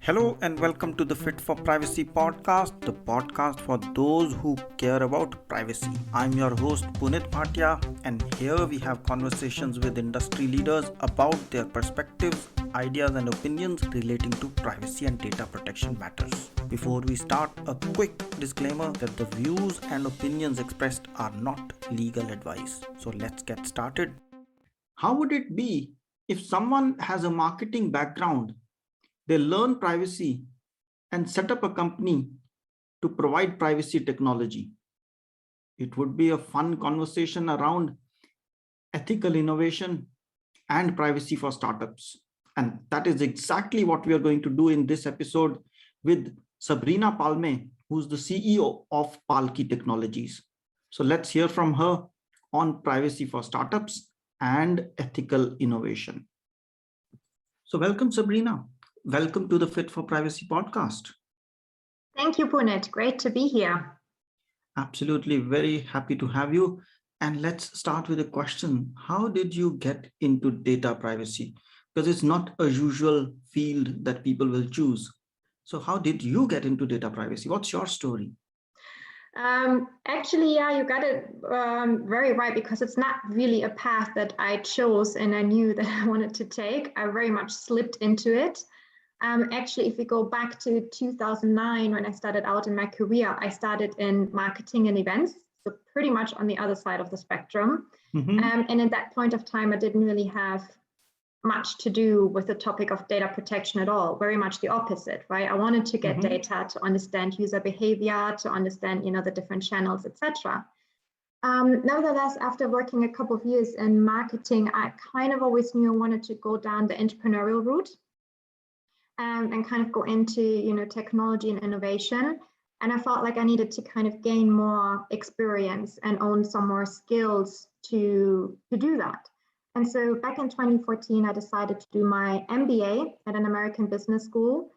Hello and welcome to the Fit for Privacy Podcast, the podcast for those who care about privacy. I'm your host Punit, and here we have conversations with industry leaders about their perspectives, ideas and opinions relating to privacy and data protection matters. Before we start, a quick disclaimer that the views and opinions expressed are not legal advice. So let's get started. How would it be if someone has a marketing background, they learn privacy and set up a company to provide privacy technology? It would be a fun conversation around ethical innovation and privacy for startups. And that is exactly what we are going to do in this episode with Sabrina Palme, who's the CEO of Palqee Technologies. So let's hear from her on privacy for startups and ethical innovation. So welcome, Sabrina. Welcome to the Fit for Privacy Podcast. Thank you, Punit. Great to be here. Absolutely. Very happy to have you. And let's start with a question. How did you get into data privacy? Because it's not a usual field that people will choose. So how did you get into data privacy? What's your story? Actually, yeah, you got it very right, because it's not really a path that I chose and I knew that I wanted to take. I very much slipped into it. Actually, if we go back to 2009, when I started out in my career, I started in marketing and events, so pretty much on the other side of the spectrum. And at that point of time, I didn't really have much to do with the topic of data protection at all. Very much the opposite, right? I wanted to get data to understand user behavior, to understand, the different channels, etc. Nevertheless, after working a couple of years in marketing, I kind of always knew I wanted to go down the entrepreneurial route. And kind of go into technology and innovation. And I felt like I needed to kind of gain more experience and own some more skills to do that. And so back in 2014, I decided to do my MBA at an American business school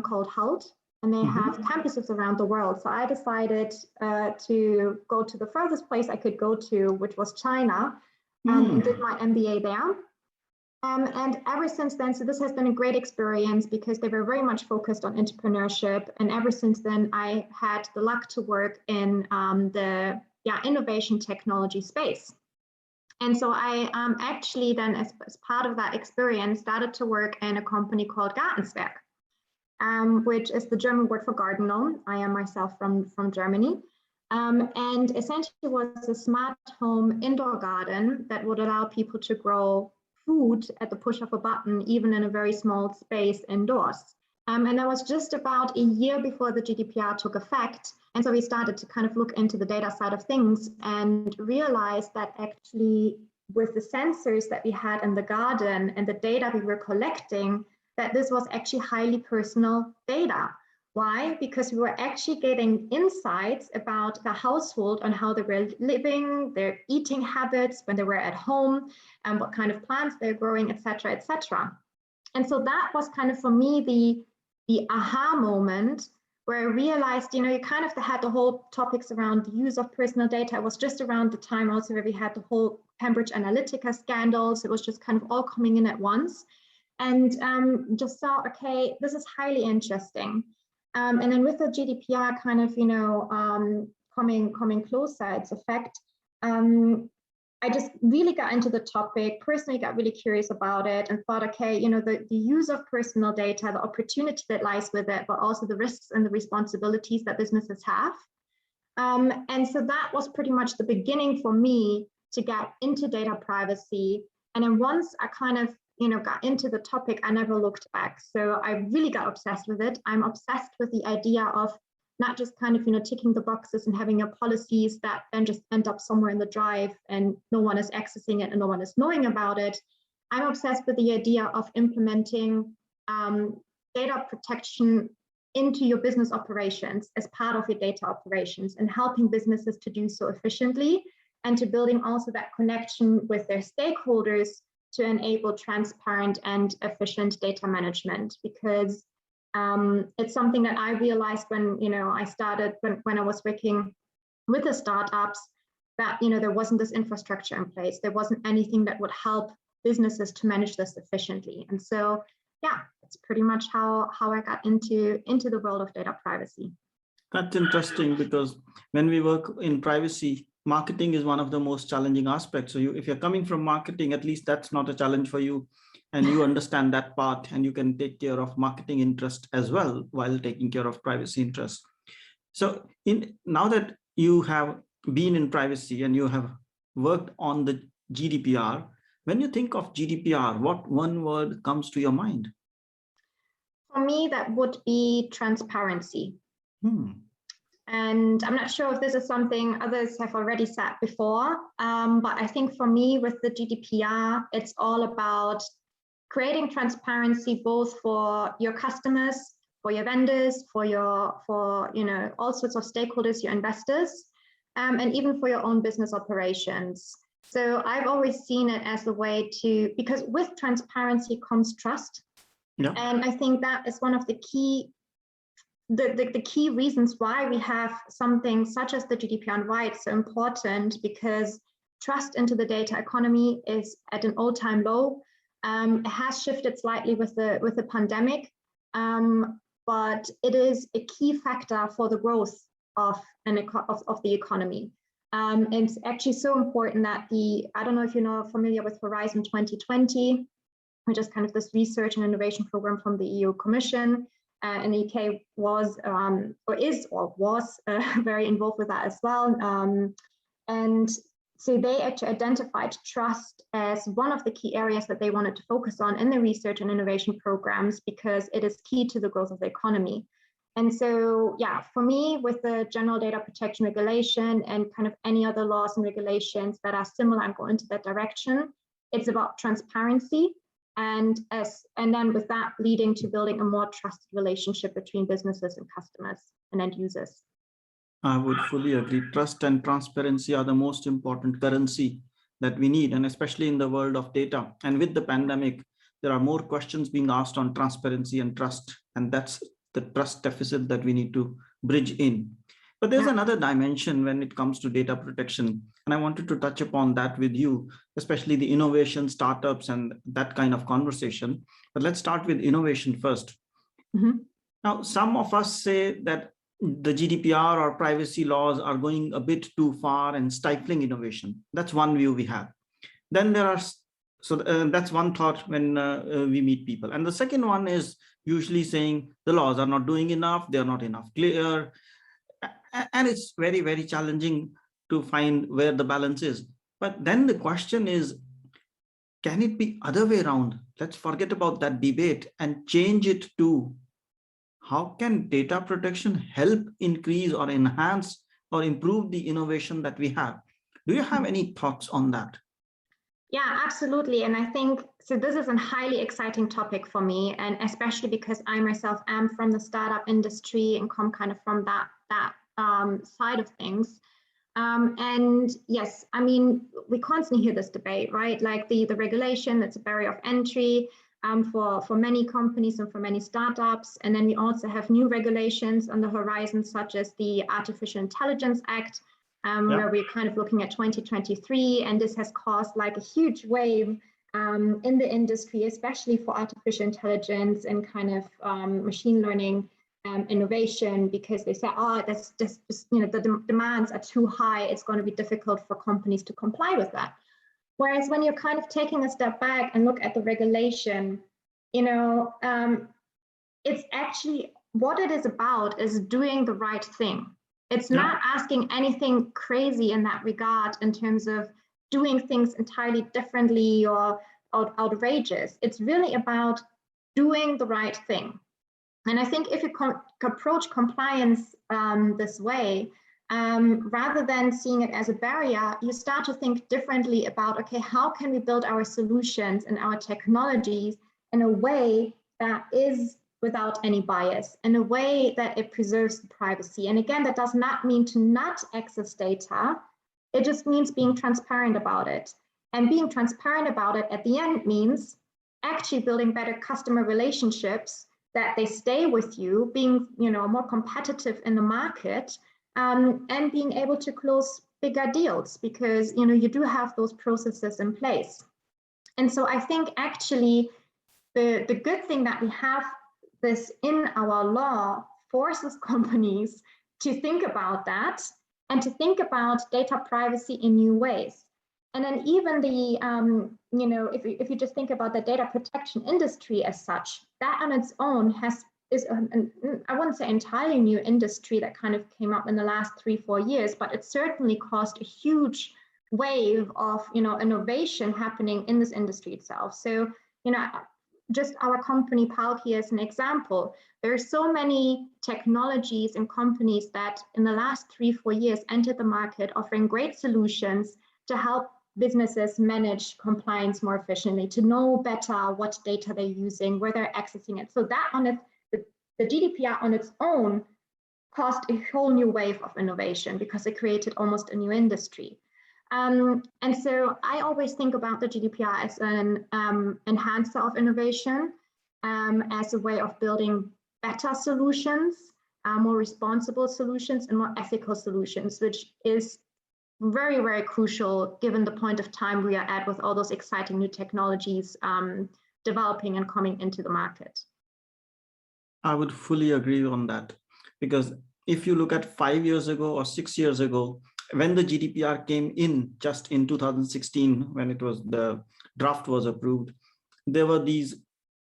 called HALT, and they have campuses around the world. So I decided to go to the furthest place I could go to, which was China, and did my MBA there. And ever since then, so this has been a great experience because they were very much focused on entrepreneurship. And ever since then, I had the luck to work in the innovation technology space. And so I actually then, as part of that experience, started to work in a company called Gartenswerk, which is the German word for garden gnome. I am myself from Germany. And essentially was a smart home indoor garden that would allow people to grow food at the push of a button, even in a very small space indoors. And that was just about a year before the GDPR took effect. And so we started to kind of look into the data side of things and realized that actually with the sensors that we had in the garden and the data we were collecting, that this was actually highly personal data. Why? Because we were actually getting insights about the household on how they were living, their eating habits, when they were at home, and what kind of plants they're growing, etc., etc. And so that was kind of for me the aha moment where I realized, you kind of had the whole topics around the use of personal data. It was just around the time also where we had the whole Cambridge Analytica scandals. It was just kind of all coming in at once, and just saw, okay, this is highly interesting. And then with the GDPR kind of, coming closer, its effect, I just really got into the topic, personally got really curious about it and thought, okay, the use of personal data, the opportunity that lies with it, but also the risks and the responsibilities that businesses have. And so that was pretty much the beginning for me to get into data privacy. And then once I kind of got into the topic, I never looked back. So I really got obsessed with it. I'm obsessed with the idea of not just kind of, ticking the boxes and having your policies that then just end up somewhere in the drive and no one is accessing it and no one is knowing about it. I'm obsessed with the idea of implementing data protection into your business operations as part of your data operations and helping businesses to do so efficiently, and to building also that connection with their stakeholders to enable transparent and efficient data management. Because it's something that I realized when I started, when I was working with the startups, that there wasn't this infrastructure in place. There wasn't anything that would help businesses to manage this efficiently. And so yeah, it's pretty much how I got into the world of data privacy. That's interesting, because when we work in privacy, marketing is one of the most challenging aspects. So if you're coming from marketing, at least that's not a challenge for you. And you understand that part, and you can take care of marketing interest as well while taking care of privacy interest. So now that you have been in privacy and you have worked on the GDPR, when you think of GDPR, what one word comes to your mind? For me, that would be transparency. And I'm not sure if this is something others have already said before, but I think for me with the GDPR, it's all about creating transparency both for your customers, for your vendors, for all sorts of stakeholders, your investors, and even for your own business operations. So I've always seen it as a way to, because with transparency comes trust. Yeah. And I think that is one of the key reasons why we have something such as the GDPR and why it's so important, because trust into the data economy is at an all-time low. It has shifted slightly with the pandemic, but it is a key factor for the growth of the economy. It's actually so important that I don't know if you're familiar with Horizon 2020, which is kind of this research and innovation program from the EU Commission. And the UK was very involved with that as well. And so they actually identified trust as one of the key areas that they wanted to focus on in the research and innovation programs, because it is key to the growth of the economy. And so, yeah, for me, with the general data protection regulation and kind of any other laws and regulations that are similar and go into that direction, it's about transparency. And then with that leading to building a more trusted relationship between businesses and customers and end users. I would fully agree. Trust and transparency are the most important currency that we need, and especially in the world of data. And with the pandemic, there are more questions being asked on transparency and trust, and that's the trust deficit that we need to bridge in. But there's another dimension when it comes to data protection, and I wanted to touch upon that with you, especially the innovation, startups, and that kind of conversation. But let's start with innovation first. Mm-hmm. Now, some of us say that the GDPR or privacy laws are going a bit too far and stifling innovation. That's one view we have. Then there are, that's one thought when we meet people. And the second one is usually saying the laws are not doing enough, they're not enough clear. And it's very, very challenging to find where the balance is. But then the question is, can it be other way around? Let's forget about that debate and change it to, how can data protection help increase or enhance or improve the innovation that we have? Do you have any thoughts on that? Yeah, absolutely. And I think, so this is a highly exciting topic for me, and especially because I myself am from the startup industry and come kind of from that side of things. And yes, I mean, we constantly hear this debate, right? Like the regulation, that's a barrier of entry for many companies and for many startups. And then we also have new regulations on the horizon, such as the Artificial Intelligence Act, where we're kind of looking at 2023. And this has caused like a huge wave in the industry, especially for artificial intelligence and kind of machine learning innovation, because they say, oh, that's just, the demands are too high. It's going to be difficult for companies to comply with that. Whereas when you're kind of taking a step back and look at the regulation, it's actually, what it is about is doing the right thing. It's not asking anything crazy in that regard in terms of doing things entirely differently or outrageous. It's really about doing the right thing. And I think if you approach compliance this way, rather than seeing it as a barrier, you start to think differently about, okay, how can we build our solutions and our technologies in a way that is without any bias, in a way that it preserves privacy. And again, that does not mean to not access data. It just means being transparent about it. And being transparent about it at the end means actually building better customer relationships, that they stay with you, being more competitive in the market, and being able to close bigger deals, because you do have those processes in place. And so I think actually the good thing that we have this in our law forces companies to think about that and to think about data privacy in new ways. And then even the, if you just think about the data protection industry as such, that on its own is I wouldn't say entirely new industry that kind of came up in the last 3-4 years, but it certainly caused a huge wave of innovation happening in this industry itself. So just our company Palqee as an example, there are so many technologies and companies that in the last 3-4 years entered the market offering great solutions to help businesses manage compliance more efficiently, to know better what data they're using, where they're accessing it. So that on it, the GDPR on its own caused a whole new wave of innovation because it created almost a new industry. And so I always think about the GDPR as an enhancer of innovation, as a way of building better solutions, more responsible solutions, and more ethical solutions, which is very, very crucial given the point of time we are at with all those exciting new technologies developing and coming into the market. I would fully agree on that, because if you look at 5 years ago or 6 years ago, when the GDPR came in just in 2016, when it was the draft was approved, there were these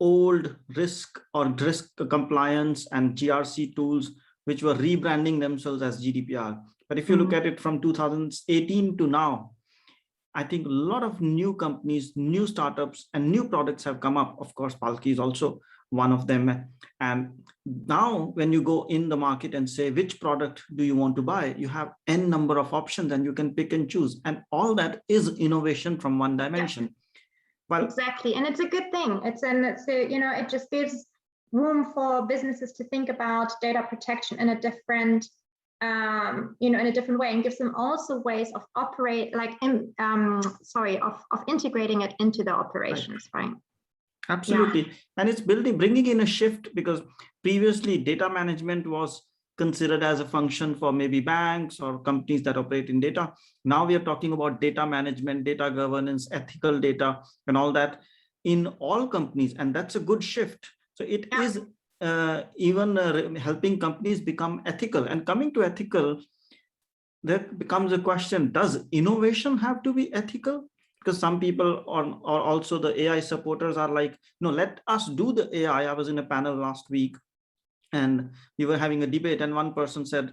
old risk compliance and GRC tools which were rebranding themselves as GDPR. But if you look at it from 2018 to now, I think a lot of new companies, new startups, and new products have come up. Of course, Palqee is also one of them. And now when you go in the market and say, which product do you want to buy? You have N number of options and you can pick and choose. And all that is innovation from one dimension. Yeah. Well, exactly. And it's a good thing. It just gives room for businesses to think about data protection in a different in a different way, and gives them also ways of integrating it into their operations, right? Absolutely. Yeah. And it's bringing in a shift, because previously data management was considered as a function for maybe banks or companies that operate in data. Now we are talking about data management, data governance, ethical data, and all that in all companies. And that's a good shift. So it is even helping companies become ethical. And coming to ethical, there becomes a question, does innovation have to be ethical? Because some people or also the AI supporters are like, no, let us do the AI. I was in a panel last week and we were having a debate, and one person said,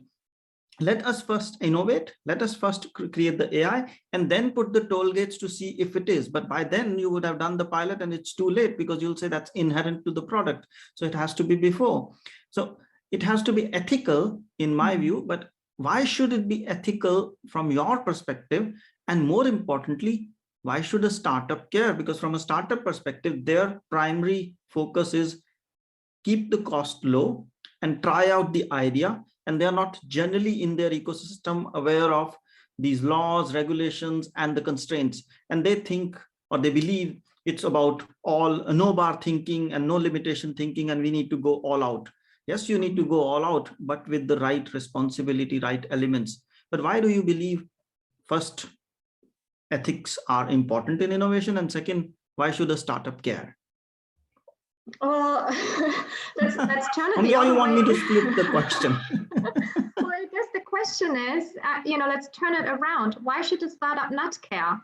let us first innovate, let us first create the AI and then put the toll gates to see if it is. But by then you would have done the pilot and it's too late, because you'll say that's inherent to the product. So it has to be before. So it has to be ethical in my view, but why should it be ethical from your perspective? And more importantly, why should a startup care? Because from a startup perspective, their primary focus is keep the cost low and try out the idea. And they're not generally in their ecosystem aware of these laws, regulations, and the constraints. And they think, or they believe, it's about all no bar thinking and no limitation thinking, and we need to go all out. Yes, you need to go all out, but with the right responsibility, right elements. But why do you believe, first, ethics are important in innovation, and second, why should a startup care? Well, let's turn it the Or other you want way. me to split the question? Well, I guess the question is, let's turn it around. Why should a startup not care?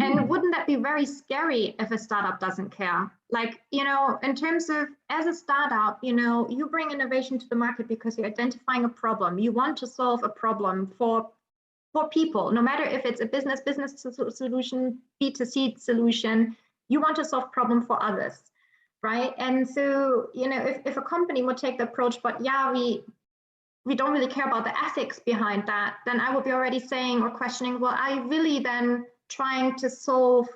And wouldn't that be very scary if a startup doesn't care? Like, in terms of, as a startup, you bring innovation to the market because you're identifying a problem. You want to solve a problem for people, no matter if it's a business solution, B2C solution, you want to solve problem for others, right? And so, if a company would take the approach, but we don't really care about the ethics behind that, then I would be already saying or questioning, well, are you really then trying to solve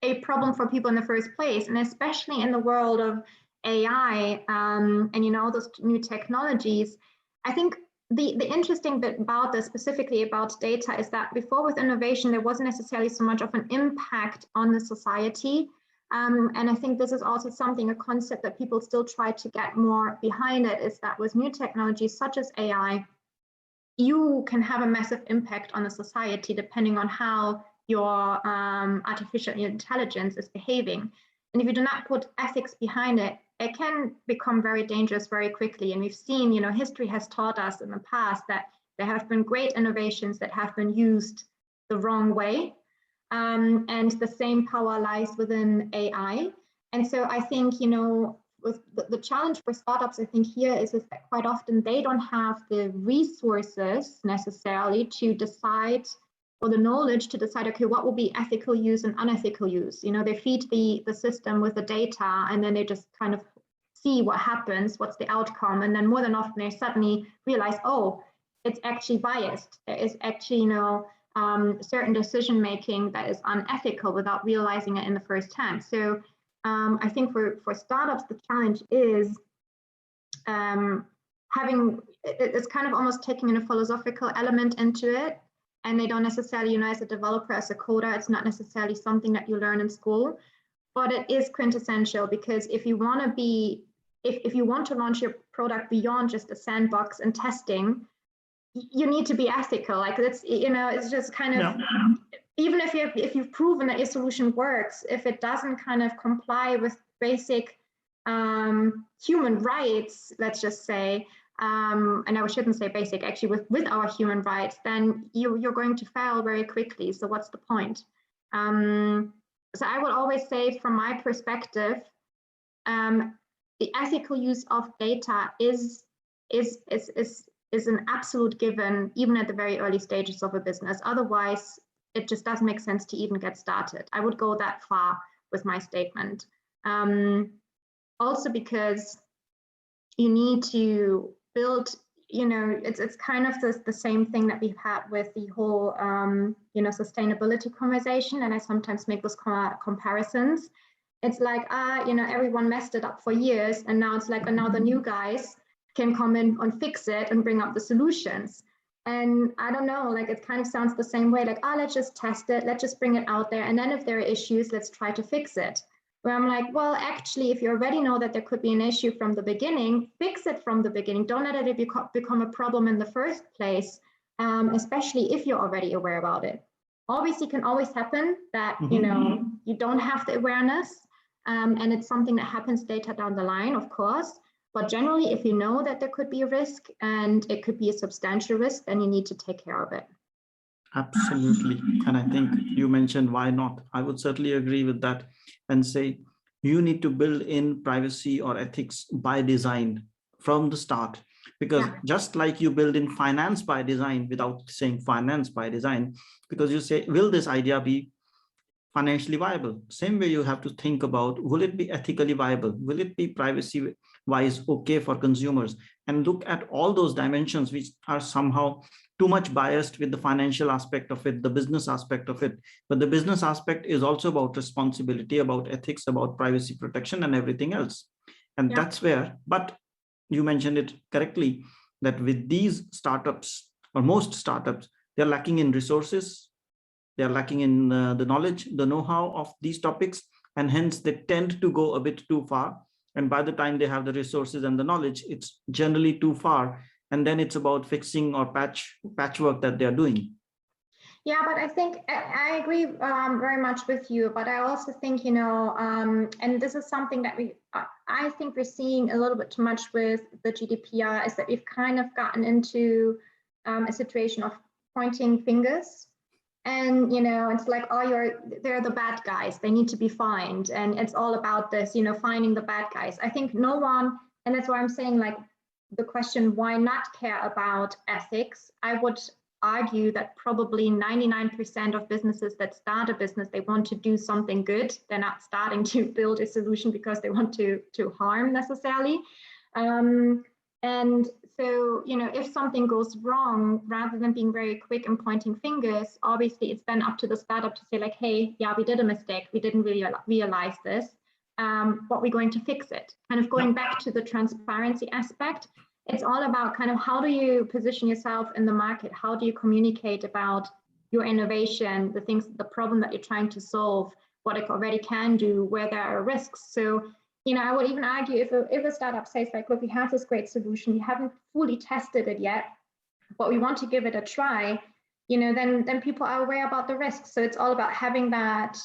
a problem for people in the first place? And especially in the world of AI and those new technologies, I think the interesting bit about this, specifically about data, is that before, with innovation, there wasn't necessarily so much of an impact on the society. And I think this is also a concept that people still try to get more behind it, is that with new technologies such as AI, you can have a massive impact on the society depending on how your artificial intelligence is behaving. And if you do not put ethics behind it, it can become very dangerous very quickly. And we've seen, history has taught us in the past that there have been great innovations that have been used the wrong way. And the same power lies within AI. And so I think, with the challenge for startups, I think here is that quite often they don't have the resources necessarily to decide, or the knowledge to decide, okay, what will be ethical use and unethical use? They feed the system with the data, and then they just kind of see what happens, what's the outcome. And then more than often they suddenly realize, oh, it's actually biased. There is actually, certain decision-making that is unethical without realizing it in the first hand. So I think for startups, the challenge is it's kind of almost taking in a philosophical element into it. And they don't necessarily, as a developer, as a coder, it's not necessarily something that you learn in school, but it is quintessential, because if you want to if you want to launch your product beyond just a sandbox and testing, you need to be ethical. Like it's just kind of, even if you've proven that your solution works, if it doesn't kind of comply with basic human rights, let's just say, and I shouldn't say basic, actually, with our human rights, then you're going to fail very quickly. So what's the point? So I would always say, from my perspective, the ethical use of data is an absolute given, even at the very early stages of a business. Otherwise, it just doesn't make sense to even get started. I would go that far with my statement. Also because you need to build, it's kind of the same thing that we've had with the whole, sustainability conversation. And I sometimes make those comparisons. It's like, everyone messed it up for years. And now it's like, now the new guys can come in and fix it and bring up the solutions. And I don't know, like, it kind of sounds the same way, like, let's just test it. Let's just bring it out there. And then if there are issues, let's try to fix it. Where I'm like, well, actually, if you already know that there could be an issue from the beginning, fix it from the beginning. Don't let it become a problem in the first place, especially if you're already aware about it. Obviously, it can always happen that, you don't have the awareness, and it's something that happens later down the line, of course. But generally, if you know that there could be a risk, and it could be a substantial risk, then you need to take care of it. Absolutely. And I think you mentioned why not. I would certainly agree with that and say you need to build in privacy or ethics by design from the start. Because just like you build in finance by design without saying finance by design, because you say, will this idea be financially viable? Same way you have to think about, will it be ethically viable? Will it be privacy wise okay for consumers? And look at all those dimensions which are somehow too much biased with the financial aspect of it, the business aspect of it. But the business aspect is also about responsibility, about ethics, about privacy protection and everything else. And that's where, but you mentioned it correctly, that with these startups, or most startups, they're lacking in resources, they're lacking in the knowledge, the know-how of these topics, and hence they tend to go a bit too far. And by the time they have the resources and the knowledge, it's generally too far. And then it's about fixing or patchwork that they're doing. Yeah, but I think I agree very much with you. But I also think, and this is something that I think we're seeing a little bit too much with the GDPR, is that we've kind of gotten into a situation of pointing fingers. And, it's like, they're the bad guys. They need to be fined. And it's all about this, finding the bad guys. I think no one, and that's why I'm saying, like, the question, why not care about ethics? I would argue that probably 99% of businesses that start a business, they want to do something good. They're not starting to build a solution because they want to harm necessarily. And so, if something goes wrong, rather than being very quick and pointing fingers, obviously it's then up to the startup to say, like, hey, yeah, we did a mistake. We didn't really realize this. But we're going to fix it. Kind of going back to the transparency aspect, it's all about kind of how do you position yourself in the market? How do you communicate about your innovation, the problem that you're trying to solve, what it already can do, where there are risks. So, I would even argue if a startup says, like, look, we have this great solution, we haven't fully tested it yet, but we want to give it a try, then people are aware about the risks. So it's all about having that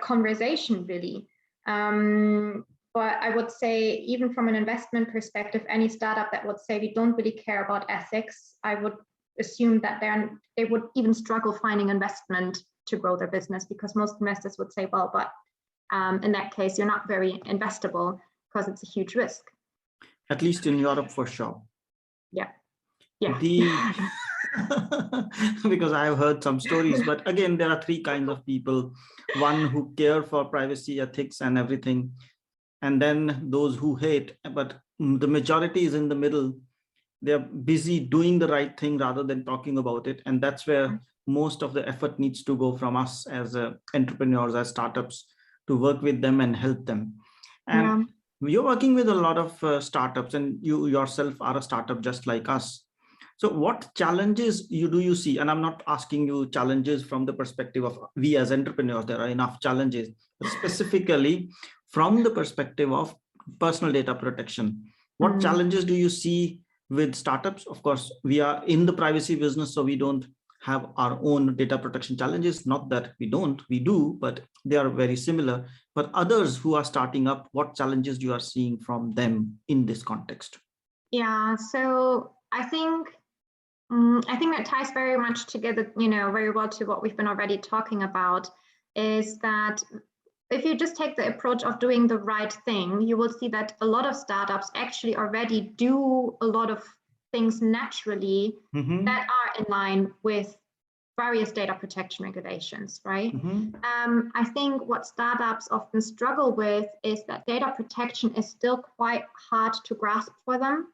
conversation, really. But I would say, even from an investment perspective, any startup that would say we don't really care about ethics, I would assume that they would even struggle finding investment to grow their business, because most investors would say, well, but in that case, you're not very investable because it's a huge risk. At least in Europe, for sure. Yeah. Because I've heard some stories, but again, there are three kinds of people. One who care for privacy, ethics, and everything, and then those who hate, but the majority is in the middle. They're busy doing the right thing rather than talking about it. And that's where most of the effort needs to go from us as entrepreneurs, as startups, to work with them and help them. And you're working with a lot of startups, and you yourself are a startup just like us. So what challenges do you see? And I'm not asking you challenges from the perspective of we as entrepreneurs, there are enough challenges, but specifically from the perspective of personal data protection. What challenges do you see with startups? Of course, we are in the privacy business, so we don't have our own data protection challenges. Not that we don't, we do, but they are very similar. But others who are starting up, what challenges you are seeing from them in this context? Yeah, so I think that ties very much together, very well to what we've been already talking about, is that if you just take the approach of doing the right thing, you will see that a lot of startups actually already do a lot of things naturally that are in line with various data protection regulations, right? I think what startups often struggle with is that data protection is still quite hard to grasp for them.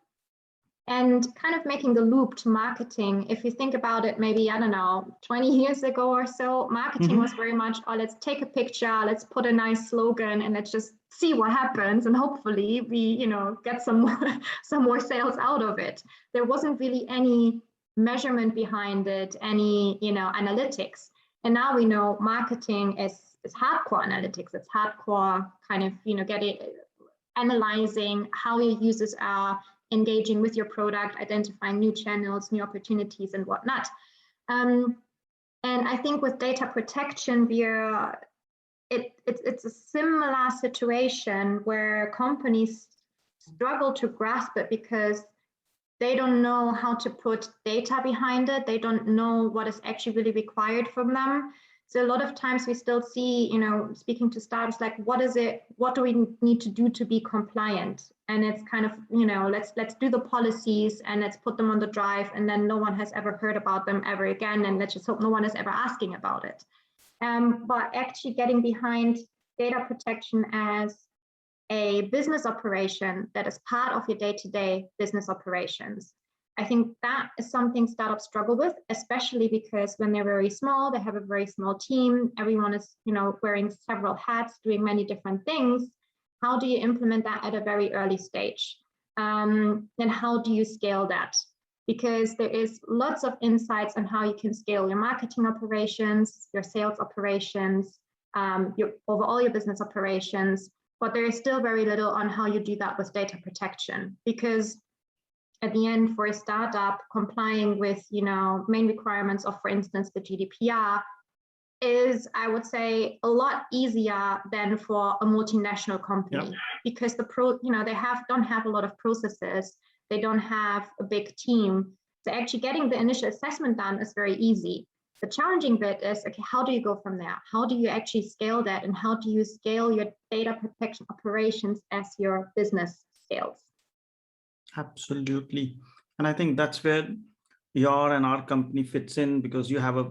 And kind of making the loop to marketing, if you think about it, maybe, I don't know, 20 years ago or so, marketing was very much, oh, let's take a picture, let's put a nice slogan, and let's just see what happens. And hopefully we, get some more sales out of it. There wasn't really any measurement behind it, any, analytics. And now we know marketing is hardcore analytics. It's hardcore kind of, analyzing how your users are engaging with your product, identifying new channels, new opportunities, and whatnot. And I think with data protection, it's a similar situation where companies struggle to grasp it because they don't know how to put data behind it. They don't know what is actually really required from them. So a lot of times we still see, speaking to startups, like, what do we need to do to be compliant? And it's kind of, let's do the policies and let's put them on the drive, and then no one has ever heard about them ever again. And let's just hope no one is ever asking about it. But actually getting behind data protection as a business operation that is part of your day-to-day business operations, I think that is something startups struggle with, especially because when they're very small, they have a very small team. Everyone is, wearing several hats, doing many different things. How do you implement that at a very early stage? And how do you scale that? Because there is lots of insights on how you can scale your marketing operations, your sales operations, overall your business operations, but there is still very little on how you do that with data protection, because at the end, for a startup, complying with, main requirements of, for instance, the GDPR is, I would say, a lot easier than for a multinational company, because they don't have a lot of processes. They don't have a big team. So actually getting the initial assessment done is very easy. The challenging bit is, okay, how do you go from there? How do you actually scale that? And how do you scale your data protection operations as your business scales? Absolutely. And I think that's where your and our company fits in, because you have a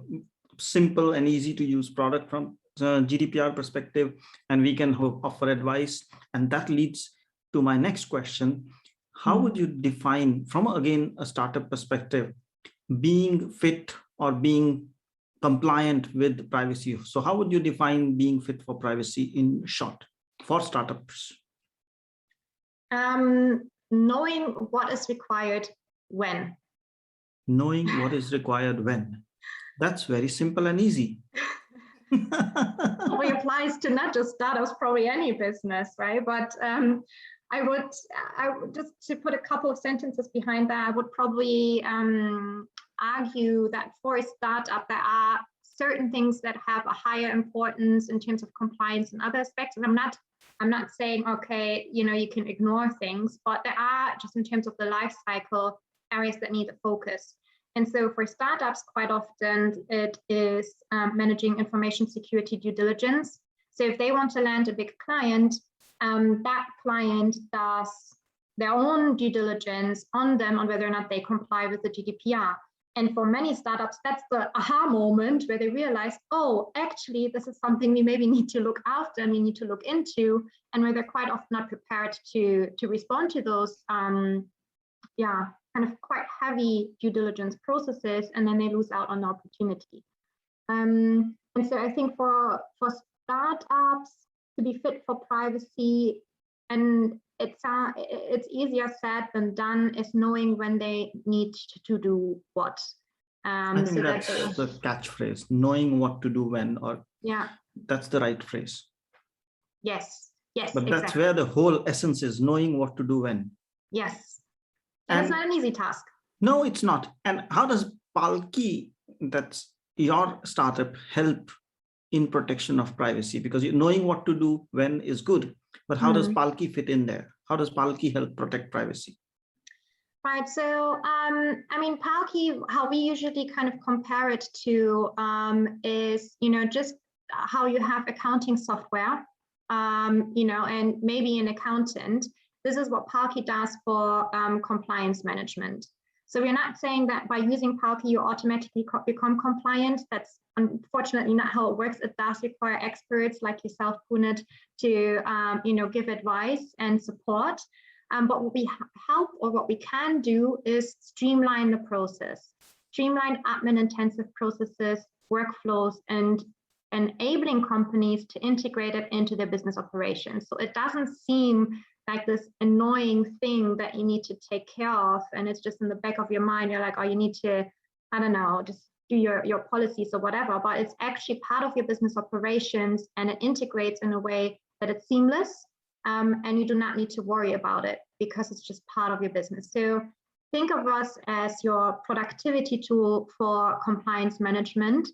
simple and easy to use product from GDPR perspective, and we can offer advice. And that leads to my next question. How would you define, from again a startup perspective, being fit or being compliant with privacy? So how would you define being fit for privacy in short for startups? Knowing what is required when. Knowing what is required when. That's very simple and easy. Probably applies to not just startups, probably any business, right? But I would just, to put a couple of sentences behind that, I would probably argue that for a startup, there are certain things that have a higher importance in terms of compliance and other aspects. And I'm not I'm not saying, okay, you can ignore things, but there are, just in terms of the life cycle, areas that need a focus. And so for startups, quite often it is managing information security due diligence. So if they want to land a big client, that client does their own due diligence on them on whether or not they comply with the GDPR. And for many startups, that's the aha moment where they realize, oh, actually, this is something we maybe need to look after and we need to look into, and where they're quite often not prepared to respond to those, kind of quite heavy due diligence processes, and then they lose out on the opportunity. And so I think for startups to be fit for privacy, and it's easier said than done, is knowing when they need to do what. I think that's the catchphrase, knowing what to do when, or that's the right phrase. Yes, but exactly. That's where the whole essence is, knowing what to do when. Yes, and it's not an easy task. No, it's not. And how does Palqee, that's your startup, help in protection of privacy? Because knowing what to do when is good, but how does Palqee fit in there? How does Palqee help protect privacy? Right, so Palqee, how we usually kind of compare it to is, just how you have accounting software, and maybe an accountant. This is what Palqee does for compliance management. So we're not saying that by using Palqee, you automatically become compliant. That's unfortunately not how it works. It does require experts like yourself, Punit, to give advice and support. But what we help, or what we can do, is streamline the process, streamline admin-intensive processes, workflows, and enabling companies to integrate it into their business operations. So it doesn't seem like this annoying thing that you need to take care of, and it's just in the back of your mind. You're like, oh, you need to, I don't know, just do your policies or whatever. But it's actually part of your business operations, and it integrates in a way that it's seamless. And you do not need to worry about it because it's just part of your business. So think of us as your productivity tool for compliance management.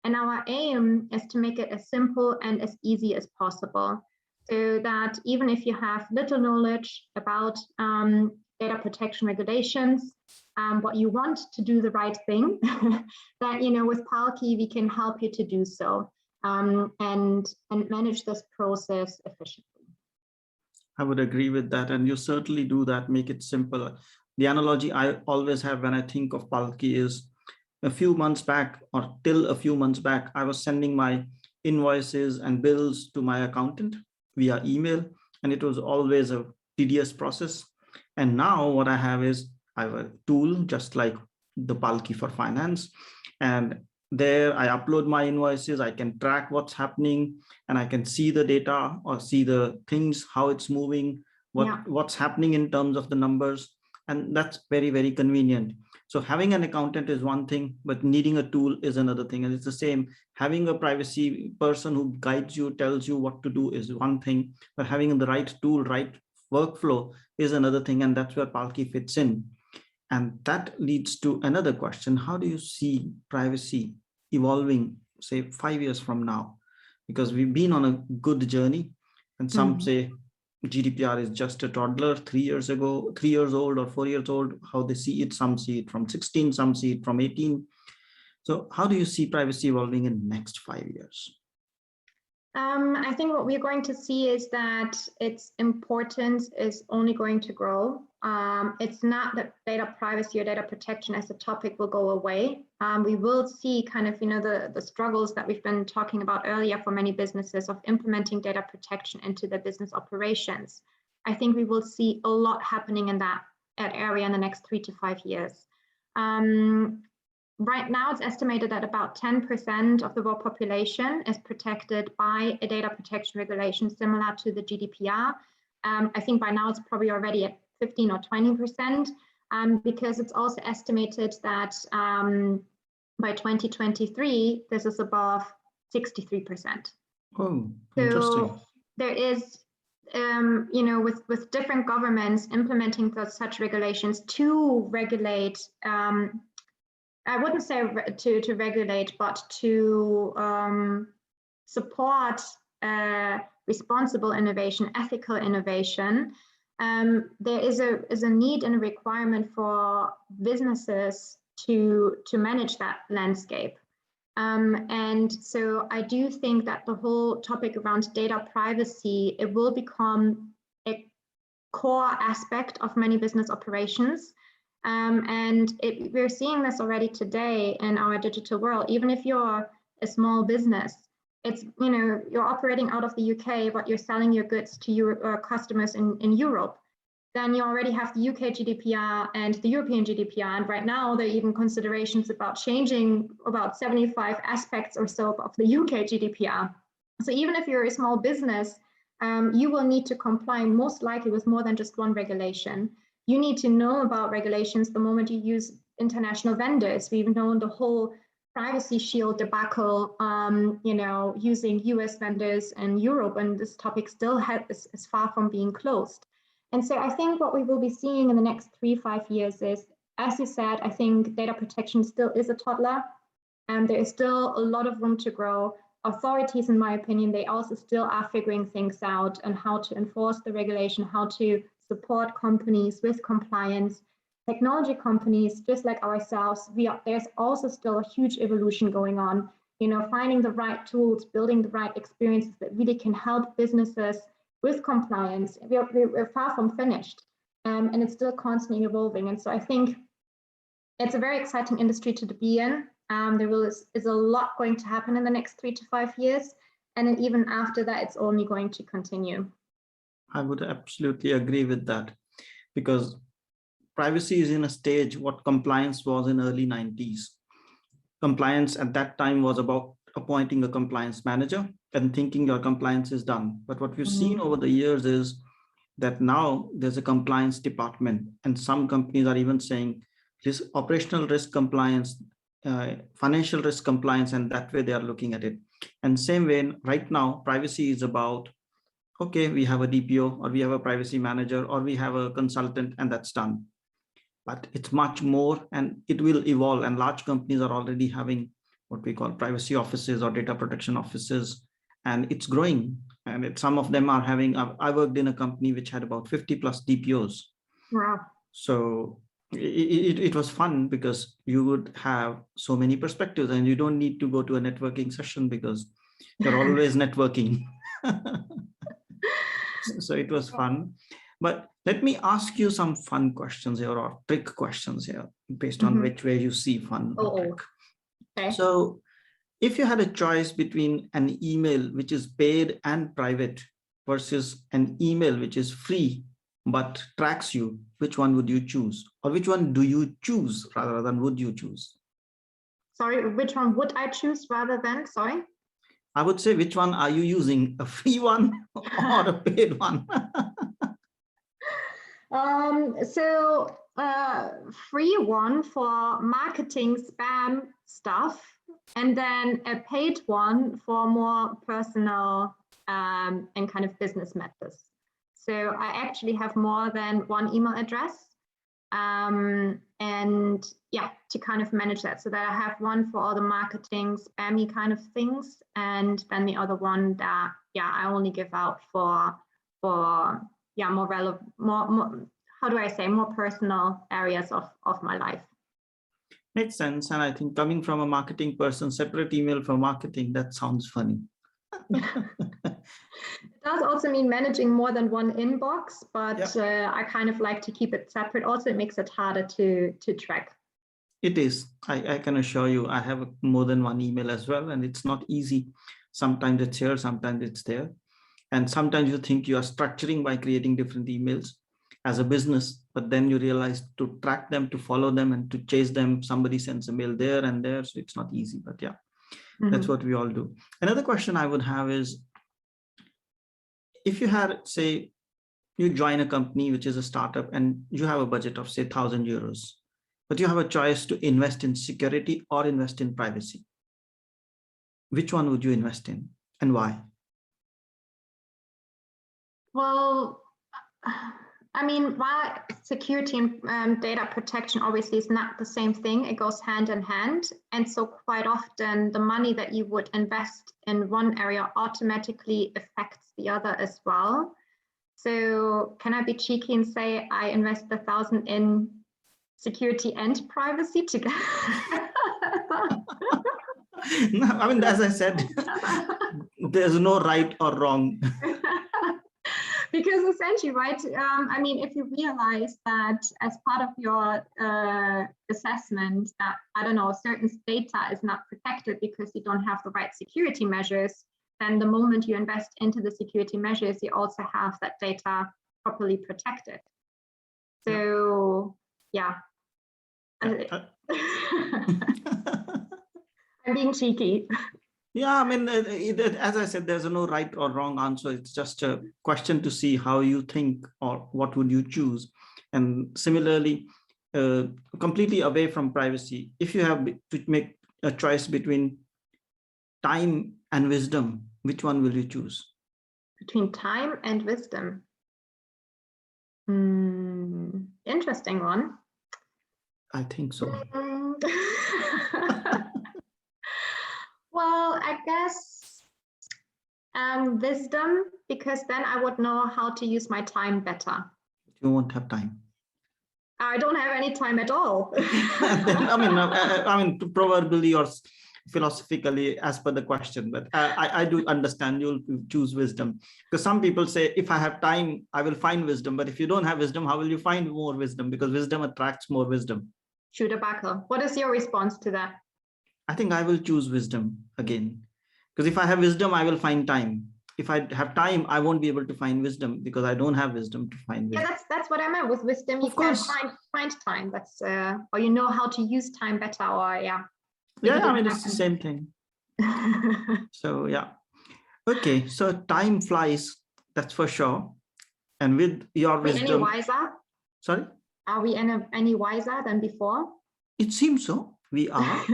And our aim is to make it as simple and as easy as possible, so that even if you have little knowledge about data protection regulations, but you want to do the right thing, that, with Palqee, we can help you to do so, and manage this process efficiently. I would agree with that. And you certainly do that, make it simple. The analogy I always have when I think of Palqee is a few months back, or till a few months back, I was sending my invoices and bills to my accountant via email, and it was always a tedious process. And now what I have is, I have a tool just like the Palqee for Finance, and there I upload my invoices, I can track what's happening, and I can see the data or see the things, how it's moving, what's happening in terms of the numbers. And that's very, very convenient. So having an accountant is one thing, but needing a tool is another thing. And it's the same. Having a privacy person who guides you, tells you what to do is one thing, but having the right tool, right workflow is another thing. And that's where Palqee fits in. And that leads to another question. How do you see privacy evolving, say, 5 years from now? Because we've been on a good journey, and some say GDPR is just a toddler, 3 years old or 4 years old, how they see it. Some see it from 16, some see it from 18. So how do you see privacy evolving in the next 5 years? I think what we're going to see is that its importance is only going to grow. It's not that data privacy or data protection as a topic will go away. We will see kind of, the struggles that we've been talking about earlier for many businesses of implementing data protection into their business operations. I think we will see a lot happening in that area in the next 3 to 5 years. Right now, it's estimated that about 10% of the world population is protected by a data protection regulation similar to the GDPR. I think by now it's probably already at 15 or 20%, because it's also estimated that by 2023, this is above 63%. Oh, interesting. So there is, with different governments implementing such regulations to regulate, I wouldn't say to regulate, but to support responsible innovation, ethical innovation, there is a need and a requirement for businesses to manage that landscape. And so I do think that the whole topic around data privacy, it will become a core aspect of many business operations. And we're seeing this already today in our digital world. Even if you're a small business, it's, you're operating out of the UK, but you're selling your goods to your customers in Europe, then you already have the UK GDPR and the European GDPR. And right now, there are even considerations about changing about 75 aspects or so of the UK GDPR. So even if you're a small business, you will need to comply most likely with more than just one regulation. You need to know about regulations the moment you use international vendors. We've known the whole privacy shield debacle, using US vendors in Europe, and this topic still is far from being closed. And so I think what we will be seeing in the next 3-5 years is, as you said, I think data protection still is a toddler, and there is still a lot of room to grow. Authorities, in my opinion, they also still are figuring things out and how to enforce the regulation, how to support companies with compliance. Technology companies, just like ourselves, there's also still a huge evolution going on, finding the right tools, building the right experiences that really can help businesses with compliance. We're far from finished, and it's still constantly evolving. And so I think it's a very exciting industry to be in. There is a lot going to happen in the next 3 to 5 years. And then even after that, it's only going to continue. I would absolutely agree with that, because privacy is in a stage what compliance was in early 90s. Compliance at that time was about appointing a compliance manager and thinking your compliance is done. But what we've seen over the years is that now there's a compliance department, and some companies are even saying this operational risk compliance, financial risk compliance, and that way they are looking at it. And same way right now, privacy is about, okay, we have a DPO, or we have a privacy manager, or we have a consultant, and that's done. But it's much more, and it will evolve. And large companies are already having what we call privacy offices or data protection offices, and it's growing. And some of them are having, I worked in a company which had about 50 plus DPOs. Wow. So it was fun because you would have so many perspectives, and you don't need to go to a networking session because you're always networking. So it was fun. But let me ask you some fun questions here, or trick questions here, based on which way you see fun or trick. Okay. So if you had a choice between an email which is paid and private versus an email which is free but tracks you, which one would you choose? Or which one do you choose rather than would you choose? Sorry, which one would I choose rather than, sorry? I would say, which one are you using, a free one or a paid one? Free one for marketing spam stuff, and then a paid one for more personal and kind of business matters. So I actually have more than one email address, and yeah, to kind of manage that, so that I have one for all the marketing spammy kind of things, and then the other one that I only give out for more relevant, more how do I say, more personal areas of my life. Makes sense. And I think coming from a marketing person, separate email for marketing, that sounds funny. It does also mean managing more than one inbox, but I kind of like to keep it separate. Also, it makes it harder to track. It is. I can assure you, I have more than one email as well, and it's not easy. Sometimes it's here, sometimes it's there. And sometimes you think you are structuring by creating different emails as a business, but then you realize to track them, to follow them, and to chase them, somebody sends a mail there and there. So it's not easy, but yeah, that's what we all do. Another question I would have is, if you had, say, you join a company which is a startup and you have a budget of, say, 1,000 euros, but you have a choice to invest in security or invest in privacy. Which one would you invest in, and why? Well, I mean, while security and data protection obviously is not the same thing, it goes hand in hand. And so quite often the money that you would invest in one area automatically affects the other as well. So can I be cheeky and say I invest 1,000 in security and privacy together? No, I mean, as I said, there's no right or wrong. Because essentially, right, I mean, if you realize that as part of your assessment that, I don't know, certain data is not protected because you don't have the right security measures, then the moment you invest into the security measures, you also have that data properly protected. So, yeah. I'm being cheeky. Yeah, I mean, as I said, there's no right or wrong answer. It's just a question to see how you think or what would you choose. And similarly, completely away from privacy, if you have to make a choice between time and wisdom, which one will you choose? Between time and wisdom. Interesting one. I think so. Well, I guess wisdom, because then I would know how to use my time better. You won't have time. I don't have any time at all. I mean, proverbially or philosophically, as per the question, but I do understand you'll choose wisdom, because some people say, if I have time, I will find wisdom. But if you don't have wisdom, how will you find more wisdom? Because wisdom attracts more wisdom. Shudabakel. What is your response to that? I think I will choose wisdom again, because if I have wisdom, I will find time. If I have time, I won't be able to find wisdom because I don't have wisdom to find wisdom. Yeah, that's what I meant with wisdom. You can find time. That's or you know how to use time better. Or yeah. Yeah, I mean, it's the same thing. So yeah. Okay, so time flies, that's for sure. And with your wisdom. Any wiser? Sorry? Are we any wiser than before? It seems so. We are.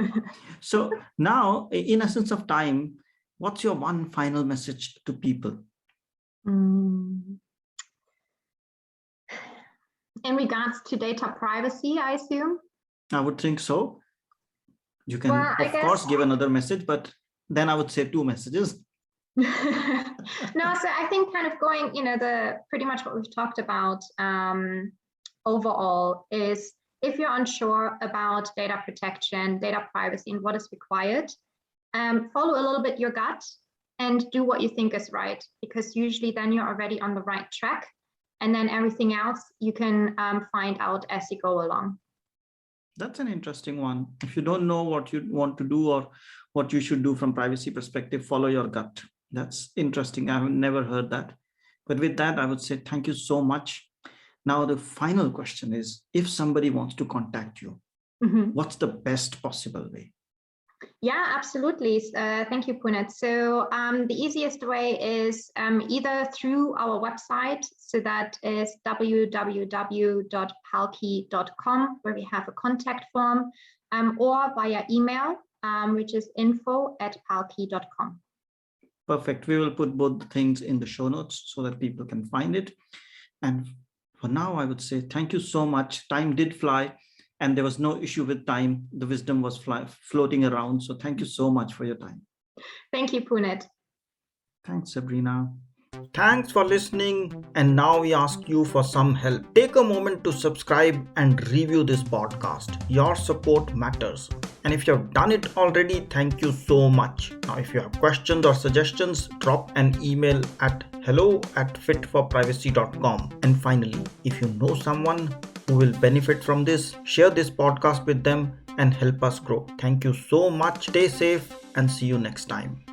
So now, in essence of time, what's your one final message to people? In regards to data privacy, I assume? I would think so. You can, of course, give another message, but then I would say 2 messages. No, so I think kind of going, pretty much what we've talked about overall is, if you're unsure about data protection, data privacy, and what is required, follow a little bit your gut and do what you think is right, because usually then you're already on the right track, and then everything else you can find out as you go along. That's an interesting one. If you don't know what you want to do or what you should do from privacy perspective, follow your gut. That's interesting. I have never heard that. But with that, I would say thank you so much. Now, the final question is, if somebody wants to contact you, what's the best possible way? Yeah, absolutely. Thank you, Punit. So the easiest way is either through our website. So that is www.palqee.com, where we have a contact form, or via email, which is info@palqee.com. Perfect. We will put both things in the show notes so that people can find it. And for now, I would say thank you so much. Time did fly, and there was no issue with time. The wisdom was floating around. So thank you so much for your time. Thank you, Punit. Thanks, Sabrina. Thanks for listening. And now we ask you for some help. Take a moment to subscribe and review this podcast. Your support matters. And if you have done it already, thank you so much. Now, if you have questions or suggestions, drop an email at hello@FIT4PRIVACY.com. And finally, if you know someone who will benefit from this, share this podcast with them and help us grow. Thank you so much. Stay safe and see you next time.